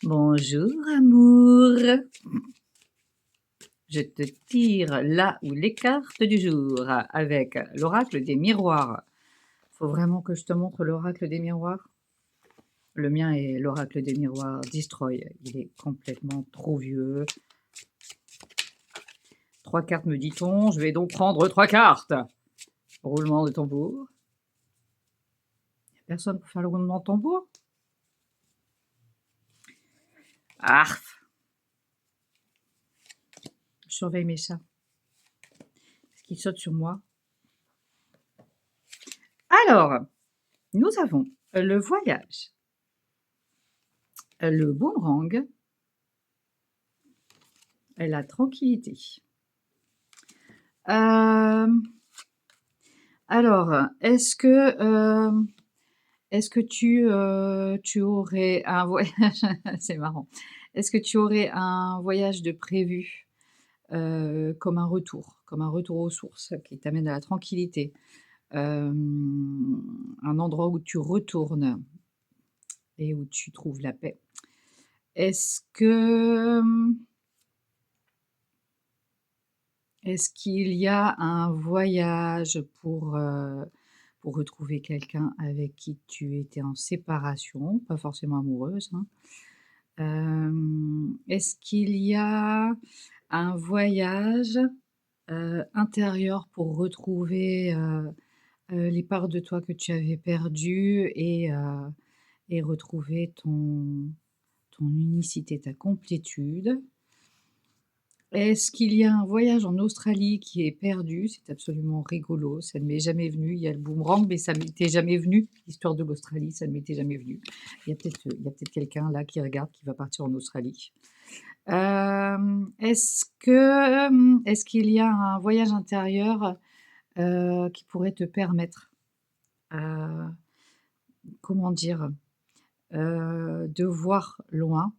Bonjour amour, je te tire là ou les cartes du jour avec l'oracle des miroirs. Faut vraiment que je te montre l'oracle des miroirs? Le mien est l'oracle des miroirs Destroy, il est complètement trop vieux. 3 cartes me dit-on, je vais donc prendre 3 cartes. Roulement de tambour. Il n'y a personne pour faire le roulement de tambour? Arf! Je surveille mes chats. Est-ce qu'ils sautent sur moi? Alors, nous avons le voyage, le boomerang et la tranquillité. Alors, est-ce que tu aurais un voyage c'est marrant. Est-ce que tu aurais un voyage de prévu, comme un retour aux sources qui t'amène à la tranquillité? Un endroit où tu retournes et où tu trouves la paix? Est-ce que, est-ce qu'il y a un voyage pour retrouver quelqu'un avec qui tu étais en séparation, pas forcément amoureuse, hein? Est-ce qu'il y a un voyage, intérieur pour retrouver, les parts de toi que tu avais perdues et retrouver ton unicité, ta complétude? Est-ce qu'il y a un voyage en Australie qui est perdu? C'est absolument rigolo, ça ne m'est jamais venu. Il y a le boomerang, mais ça m'était jamais venu. L'histoire de l'Australie, ça ne m'était jamais venu. Il y a peut-être quelqu'un là qui regarde, qui va partir en Australie. Est-ce qu'il y a un voyage intérieur, qui pourrait te permettre, heu, comment dire? De voir loin,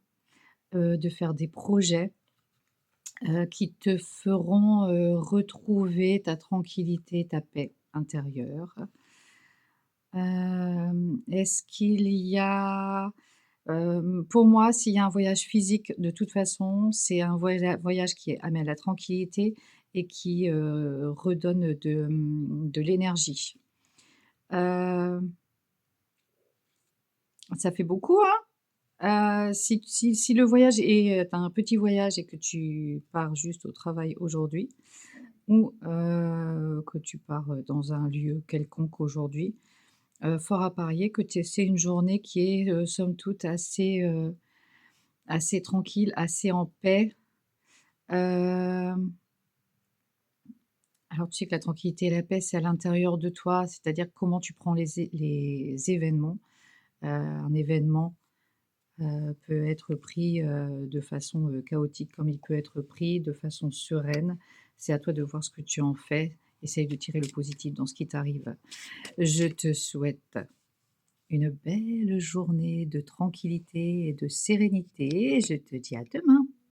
de faire des projets qui te feront, retrouver ta tranquillité, ta paix intérieure. Est-ce qu'il y a, pour moi, s'il y a un voyage physique, de toute façon, c'est un voyage qui amène la tranquillité et qui, redonne de l'énergie. Heu, Ça fait beaucoup, hein? Si le voyage est, tu un petit voyage et que tu pars juste au travail aujourd'hui ou que tu pars, dans un lieu quelconque aujourd'hui, fort à parier que c'est une journée qui est, somme toute assez tranquille, assez en paix. Hem, alors tu sais que la tranquillité et la paix, c'est à l'intérieur de toi, c'est-à-dire comment tu prends les événements. Un événement peut être pris, de façon, chaotique comme il peut être pris de façon sereine. C'est à toi de voir ce que tu en fais. Essaye de tirer le positif dans ce qui t'arrive. Je te souhaite une belle journée de tranquillité et de sérénité. Je te dis à demain.